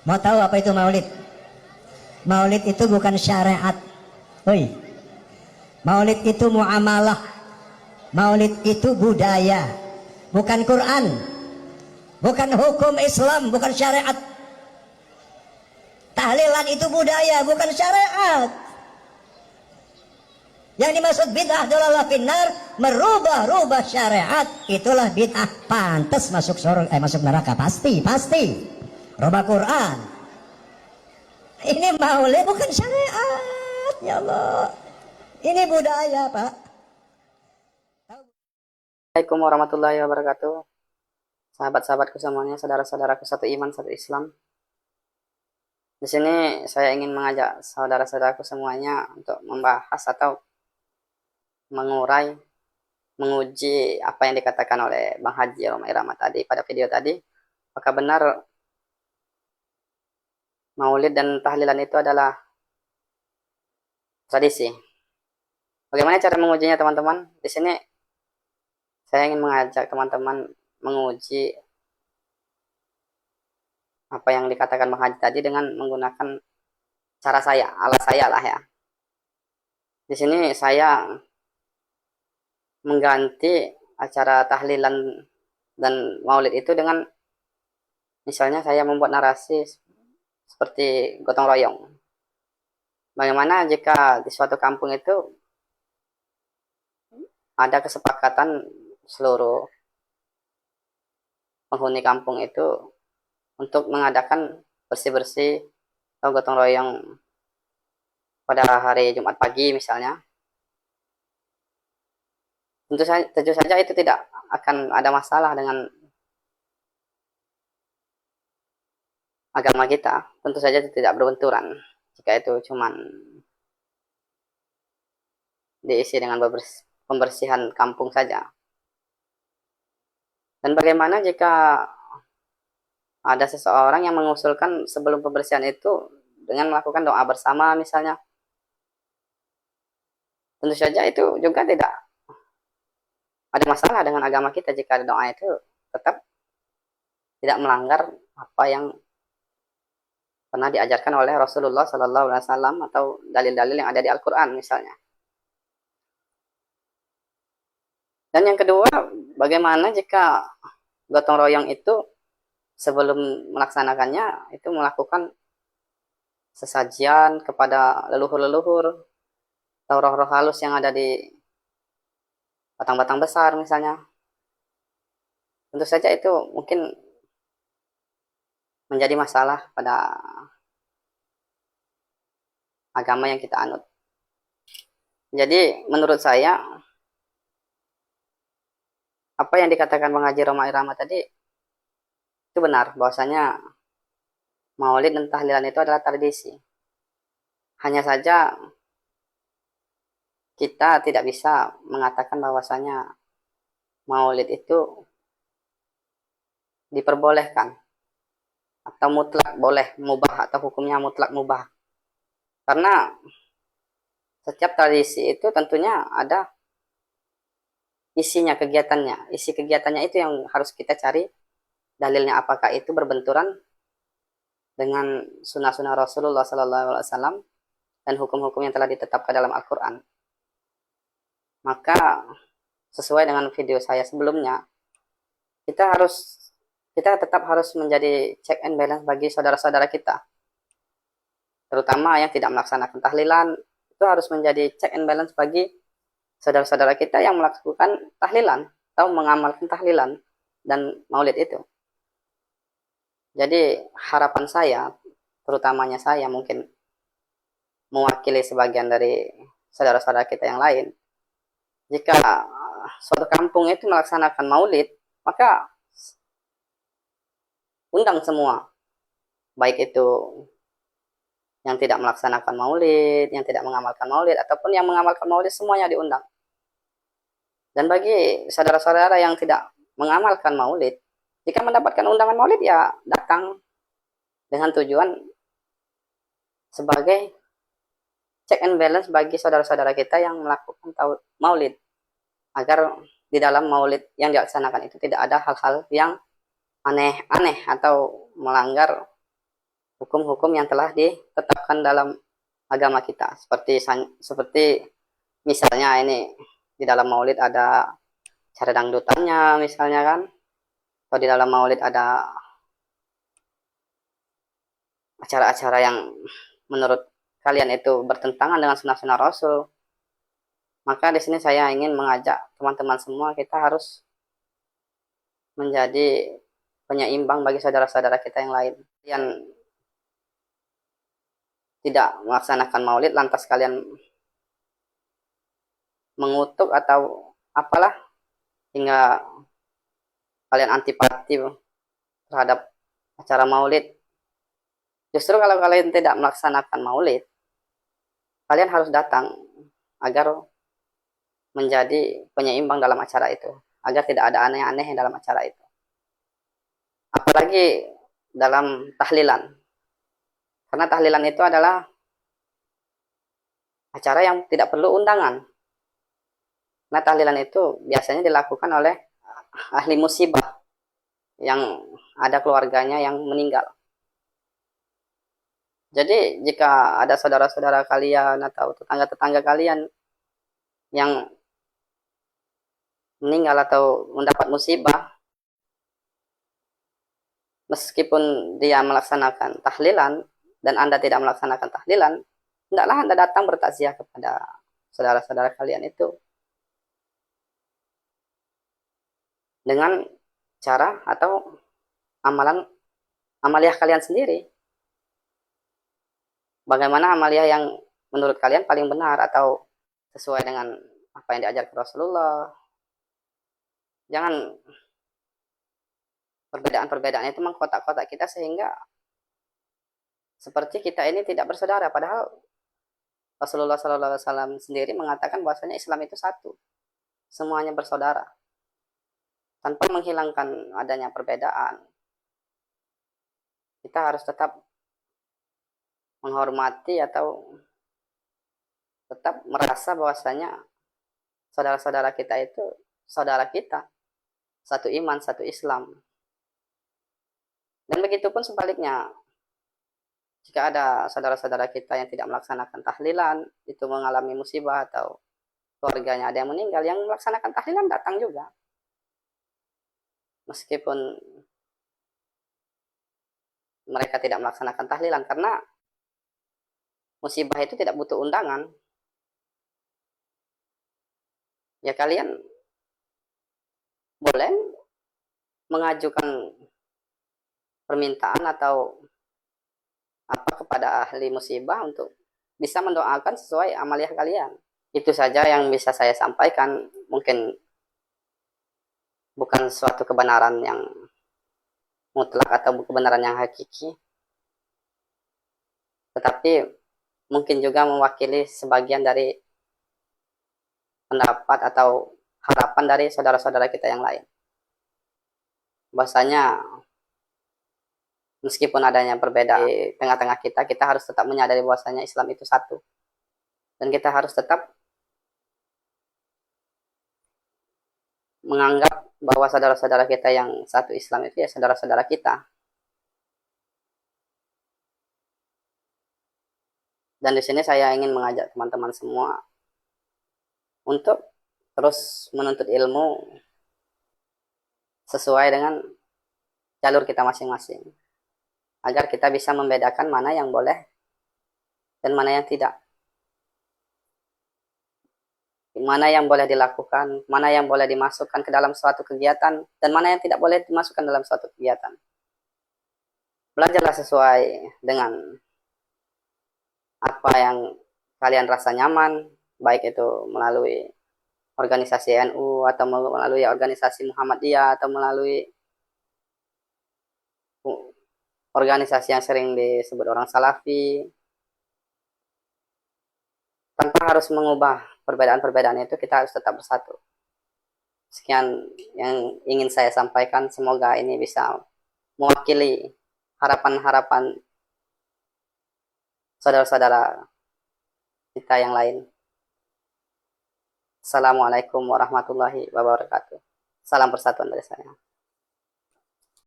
Mau tahu apa itu maulid? Maulid itu bukan syariat. Oi. Maulid itu muamalah. Maulid itu budaya. Bukan Quran. Bukan hukum Islam, bukan syariat. Tahlilan itu budaya, bukan syariat. Yang dimaksud bid'ah dalalah finnar, merubah-rubah syariat, itulah bid'ah. Pantas masuk surga, masuk neraka, pasti. Rubah Quran. Ini maulid bukan syariat, ya Allah. Ini budaya, Pak. Assalamualaikum warahmatullahi wabarakatuh. Sahabat-sahabatku semuanya, saudara-saudaraku satu iman, satu Islam. Di sini saya ingin mengajak saudara-saudaraku semuanya untuk membahas atau mengurai, menguji apa yang dikatakan oleh Bang Haji Rhoma Irama tadi pada video tadi. Apakah benar maulid dan tahlilan itu adalah tradisi? Bagaimana cara mengujinya, teman-teman? Di sini saya ingin mengajak teman-teman menguji apa yang dikatakan Bang Haji tadi dengan menggunakan cara saya, ala saya lah ya. Di sini saya mengganti acara tahlilan dan maulid itu dengan misalnya saya membuat narasi seperti gotong royong. Bagaimana jika di suatu kampung itu ada kesepakatan seluruh penghuni kampung itu untuk mengadakan bersih-bersih atau gotong royong pada hari Jumat pagi misalnya. Tentu saja itu tidak akan ada masalah dengan agama kita. Tentu saja itu tidak berbenturan jika itu cuman diisi dengan pembersihan kampung saja. Dan bagaimana jika ada seseorang yang mengusulkan sebelum pembersihan itu dengan melakukan doa bersama misalnya? Tentu saja itu juga tidak ada masalah dengan agama kita jika doa itu tetap tidak melanggar apa yang pernah diajarkan oleh Rasulullah Sallallahu Alaihi Wasallam atau dalil-dalil yang ada di Al-Quran misalnya. Dan yang kedua, bagaimana jika gotong royong itu sebelum melaksanakannya itu melakukan sesajian kepada leluhur-leluhur atau roh-roh halus yang ada di batang-batang besar misalnya. Tentu saja itu mungkin menjadi masalah pada agama yang kita anut. Jadi menurut saya apa yang dikatakan Bang Haji Rhoma Irama tadi itu benar, bahwasanya maulid dan tahlilan itu adalah tradisi. Hanya saja kita tidak bisa mengatakan bahwasanya maulid itu diperbolehkan atau mutlak boleh mubah atau hukumnya mutlak mubah. Karena setiap tradisi itu tentunya ada isinya, kegiatannya. Isi kegiatannya itu yang harus kita cari dalilnya, apakah itu berbenturan dengan sunnah-sunnah Rasulullah Sallallahu Alaihi Wasallam dan hukum-hukum yang telah ditetapkan dalam Al-Quran. Maka sesuai dengan video saya sebelumnya, kita tetap harus menjadi check and balance bagi saudara-saudara kita, terutama yang tidak melaksanakan tahlilan. Itu harus menjadi check and balance bagi saudara-saudara kita yang melakukan tahlilan atau mengamalkan tahlilan dan maulid itu. Jadi harapan saya, terutamanya saya mungkin mewakili sebagian dari saudara-saudara kita yang lain, jika suatu kampung itu melaksanakan maulid, maka undang semua, baik itu yang tidak melaksanakan maulid, yang tidak mengamalkan maulid, ataupun yang mengamalkan maulid, semuanya diundang. Dan bagi saudara-saudara yang tidak mengamalkan maulid, jika mendapatkan undangan maulid, ya datang dengan tujuan sebagai check and balance bagi saudara-saudara kita yang melakukan maulid, agar di dalam maulid yang dilaksanakan itu tidak ada hal-hal yang aneh-aneh atau melanggar hukum-hukum yang telah ditetapkan dalam agama kita. Seperti misalnya ini di dalam maulid ada cara dangdutannya misalnya kan, atau di dalam maulid ada acara-acara yang menurut kalian itu bertentangan dengan sunnah-sunnah Rasul, maka di sini saya ingin mengajak teman-teman semua, kita harus menjadi penyeimbang bagi saudara-saudara kita yang lain. Yang tidak melaksanakan maulid lantas kalian mengutuk atau apalah, hingga kalian antipati terhadap acara maulid. Justru kalau kalian tidak melaksanakan maulid, kalian harus datang agar menjadi penyeimbang dalam acara itu, agar tidak ada aneh-aneh dalam acara itu. Apalagi dalam tahlilan, karena tahlilan itu adalah acara yang tidak perlu undangan. Nah, tahlilan itu biasanya dilakukan oleh ahli musibah yang ada keluarganya yang meninggal. Jadi jika ada saudara-saudara kalian atau tetangga-tetangga kalian yang meninggal atau mendapat musibah, meskipun dia melaksanakan tahlilan dan Anda tidak melaksanakan tahlilan, hendaklah Anda datang bertakziah kepada saudara-saudara kalian itu dengan cara atau amaliah kalian sendiri. Bagaimana amaliah yang menurut kalian paling benar atau sesuai dengan apa yang diajarkan Rasulullah. Jangan perbedaan-perbedaan itu mengkotak-kotak kita sehingga seperti kita ini tidak bersaudara, padahal Rasulullah SAW sendiri mengatakan bahwasanya Islam itu satu, semuanya bersaudara, tanpa menghilangkan adanya perbedaan. Kita harus tetap menghormati atau tetap merasa bahwasanya saudara-saudara kita itu saudara kita, satu iman, satu Islam. Dan begitu pun sebaliknya, jika ada saudara-saudara kita yang tidak melaksanakan tahlilan, itu mengalami musibah atau keluarganya ada yang meninggal, yang melaksanakan tahlilan datang juga. Meskipun mereka tidak melaksanakan tahlilan, karena musibah itu tidak butuh undangan. Ya kalian boleh mengajukan permintaan atau apa kepada ahli musibah untuk bisa mendoakan sesuai amaliah kalian. Itu saja yang bisa saya sampaikan. Mungkin bukan suatu kebenaran yang mutlak atau kebenaran yang hakiki, tetapi mungkin juga mewakili sebagian dari pendapat atau harapan dari saudara-saudara kita yang lain. Bahwasanya meskipun adanya perbedaan di tengah-tengah kita, kita harus tetap menyadari bahwasanya Islam itu satu. Dan kita harus tetap menganggap bahwa saudara-saudara kita yang satu Islam itu ya saudara-saudara kita. Dan di sini saya ingin mengajak teman-teman semua untuk terus menuntut ilmu sesuai dengan jalur kita masing-masing, agar kita bisa membedakan mana yang boleh dan mana yang tidak, mana yang boleh dilakukan, mana yang boleh dimasukkan ke dalam suatu kegiatan, dan mana yang tidak boleh dimasukkan dalam suatu kegiatan. Belajarlah sesuai dengan apa yang kalian rasa nyaman, baik itu melalui organisasi NU atau melalui organisasi Muhammadiyah atau melalui organisasi yang sering disebut orang Salafi. Tanpa harus mengubah perbedaan-perbedaan itu, kita harus tetap bersatu. Sekian yang ingin saya sampaikan, semoga ini bisa mewakili harapan-harapan saudara-saudara kita yang lain. Assalamualaikum warahmatullahi wabarakatuh. Salam persatuan dari saya.